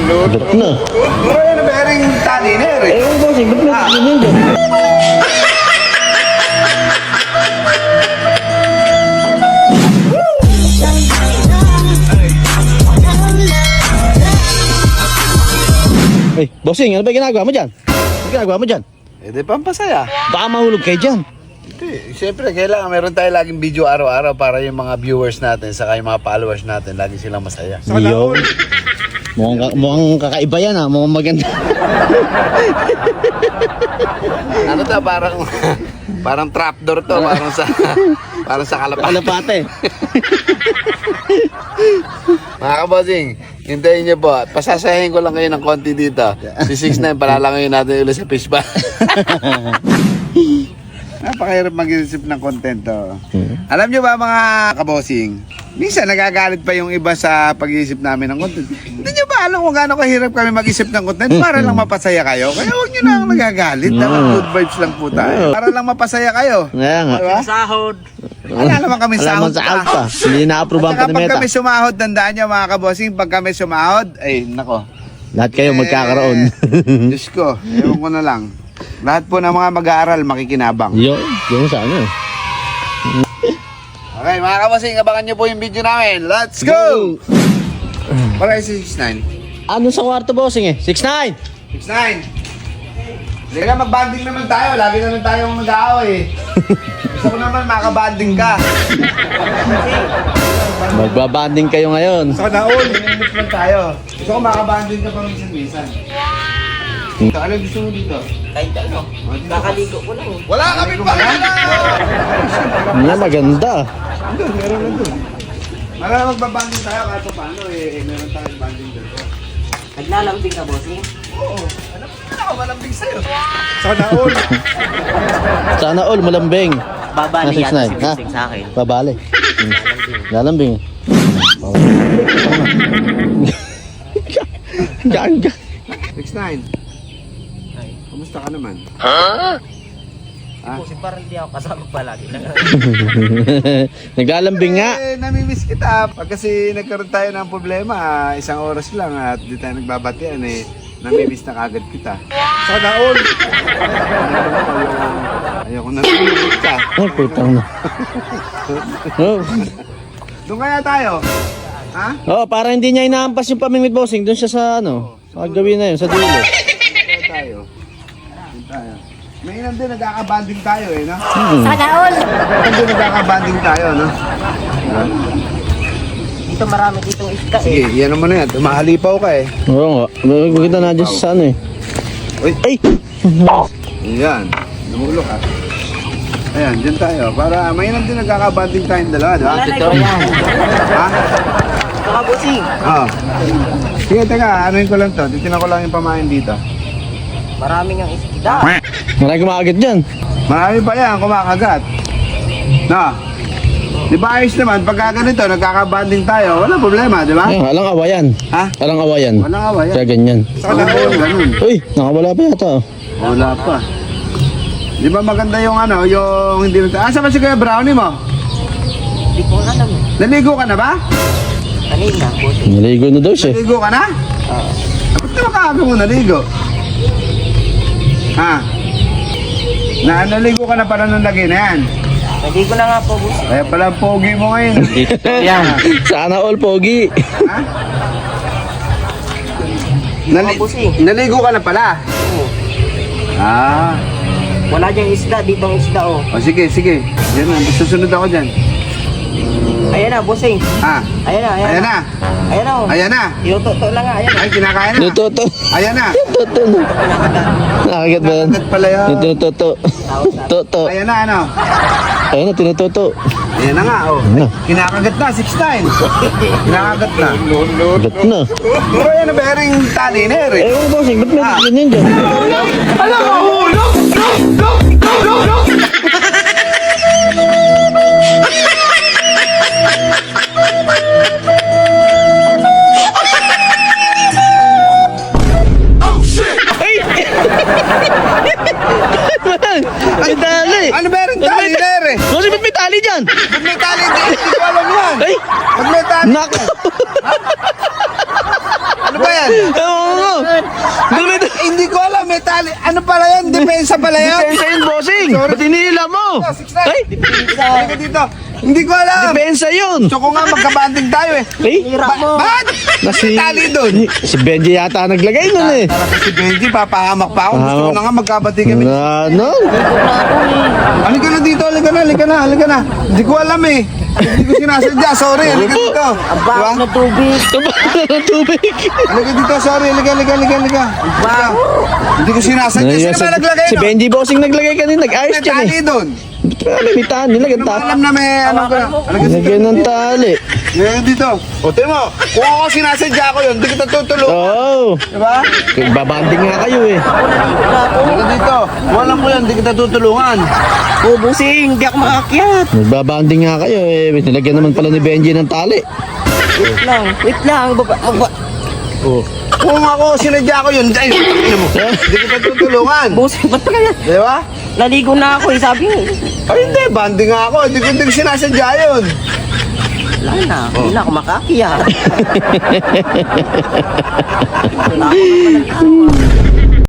Ba't na? Pero yan ang bearing tali na eh. Ewan ko, ba't na ganyan dyan? Ay, bossing, ano ba ginagawa mo dyan? Ano ginagawa mo dyan? Eh, di pampasaya. Baka mahulog kayo dyan. Hindi, siyempre kailangan meron tayo laging video araw-araw para yung mga viewers natin saka yung mga followers natin lagi silang masaya. Yo. Mukhang kakaiba yan ha, mukhang maganda. Ano to, parang trapdoor to, parang sa kalapate. Kalapate. Mga kabosing, hintayin nyo po. Pasasahin ko lang kayo ng konti dito. Si 6'9", palalangayin natin ulit sa fish bar. Napakahirap mag-isip ng content to. Alam nyo ba mga kabosing, minsan nagagalit pa yung iba sa pag-iisip namin ng content. Hindi nyo ba alam kung gaano kahirap kami mag-isip ng content para lang mapasaya kayo? Kaya huwag nyo na ang nagagalit. Dapat good vibes lang po tayo. Para lang mapasaya kayo. Kaya nga. Diba? Sahod. Wala naman kami Alaman sahod sa pa. out pa. Hindi na-approve ang At saka pag panimeta. kami sumahod, tandaan nyo mga kabosing, pag kami sumahod, ay nako. Lahat kayo magkakaroon. Diyos ko, ewan ko na lang. Lahat po ng mga mag-aaral makikinabang. Yo, yung sa ano. Okay mga kabosing, abangan nyo po yung video namin. Let's go! Para si 6'9". Ano sa kwarto bossing eh? 6'9". 6'9". Sige, mag-banding naman tayo. Lagi naman tayong nag-aaway. Gusto ko naman makabanding ka. Magbabanding kayo ngayon. Gusto ko na all. Minimit lang tayo. Gusto ko makabanding ka pang minsan-minsan. Ito, ano gusto mo dito? Kahit ano. Kakaligo ko lang. Wala kami pa! Yan, maganda. Doon, meron na doon. Mara magbabanding tayo kahit pa paano meron tayong banding doon. Naglalambing ka, bossing. Oo. Alam mo na ako malambing sa'yo. Sana all. Sana all malambing. Babali Ah, 6'9", yan si ha? Bossing sa akin. Babali. Lalambing. Ganga. 6'9". Kamusta ka naman? Bossing parang hindi ako kasama palagi. Naglalambing nga. Namimiss kita. Pag kasi nagkaroon tayo ng problema, isang oras lang at di tayo nagbabatian namimiss na kagad kita. Sana all. Ayoko na tulog ka. Ay, putang na. Oh. Doon kaya tayo? Ha? Oh, para hindi niya inaampas yung pamingwit bossing doon siya sa ano. Gagawin na yun sa dulo. Kaya tayo. Doon tayo. May ilan din nagkakabanding tayo no? Sana all! Ilan din nagkakabanding tayo, no? Dito marami ditong iska eh. Sige, yan naman na yan. Mahalipaw ka eh. Oo nga. Magkita na dyan sa ano eh. Uy, Ay! yan. Namulok ka. Ayan, dyan tayo. Para may ilan din nagkakabanding tayong dalawa, di ba? Totoo yan. Ha? Saka, bossing. Oo. Sige, teka. Anuin ko lang to. Titignan ko lang yung pamain dito. Maraming ang isda. Marami kumakagat dyan. Marami pa yan kumakagat. Na? Di ba ayos naman? Pagka ganito, nagkakabanding tayo. Walang problema, di ba? Ay, walang awayan. Ha? Walang awayan. Walang awa yan. Kaya ganyan. Saka na yung ganun. Uy, nakawala pa yata. Oh. Wala pa. Di ba maganda yung ano, yung hindi na... Asa ba si Kuya Brownie mo? Hindi ko alam. Naligo ka na ba? Kanina, bossing. Naligo na daw siya. Naligo ka na? Ba't naman kaabi mo naligo? Ha? Naligo ka na pala nung lagi na yan. Naligo na nga po, bossing. Kaya pala ang pogi mo ngayon. Yan. Sana all pogi. Ha? Bossing. Naligo ka na pala? Oo. Ah. Wala diyang isda. Dito ang isda, oh. O sige, sige. Yan na, susunod ako dyan. Ayan na, bossing. Ha? Ayan na, ayan, Ayan na. Ayan na, oh. Ayan na. Iuto-to lang nga, ayan. Ay, kinakain na. Tututo. Ayan na. Tututo na. Nakagat ba yan? Nakagat pala yan. Tututo. Tuto. Ayan na, ano? Ayun na, tinututo. Ayan na nga, oh. Ano? Kinakagat na, 6'9". Kinakagat na. Gat na. Pero yan ang bearing tali na eh. Ewan ko bossing, ba't may ganyan dyan? Alam mo, hulog! Ay! May tali! Ano bearing tali na eh? Bossing, ba't may tali dyan? Pag may tali, hindi ko alam yan. Ay! Pag may tali, Nako! ano ba yan? Oo. Dumi- Hindi ko alam, may tali. Ano pala yan? Depensa pala yan? Depensa yun, bossing. Ba't hinihila mo? Ay, Halika dito. Hindi ko alam. depensa yun. So kung nga magkabanding tayo eh. Eh, Hirap mo. Bakit? May tali doon. Si Benji yata naglagay nun eh. Talaga si Benji, papahamak pa ako. Gusto ko na nga magkabati kami. Ano? Halika na dito, halika na. Hindi ko alam eh. Hindi ko sinasadya, sorry. Halika dito. Diba? Abak na tubig. Tumakas ng tubig. Halika dito, sorry. Halika. Hindi ko sinasadya. Sino ba naglagay Si no? Benji bossing naglagay kanina. Nag-ayos May dyan tali eh. doon. May tahan nila. Ano ba alam na may ano ka? Halika dito. Nagyan ng tali. Ngayon dito. O, tingnan mo. Kung ako sinasadya ko yun, hindi kita tutulong. Oo. Diba? Babanding nga kayo eh. Halika dito. Walang ko yan, hindi kita tutulungan. Oh, busing. Hindi ako makakyat. Nagbabanding nga kayo eh. Nilagyan naman pala ni Benji ng tali. Wait lang. Baba. Kung ako sinadya ko yun, ay, tingnan mo. Hindi kita tutulungan. Busing, ba't kaya? Diba? Naligo na ako eh. Sabi mo. Ay, hindi. Banding nga ako. Hindi ko sinasadya yun. Wala na. Hindi na ako makakyat. Wala ako naman.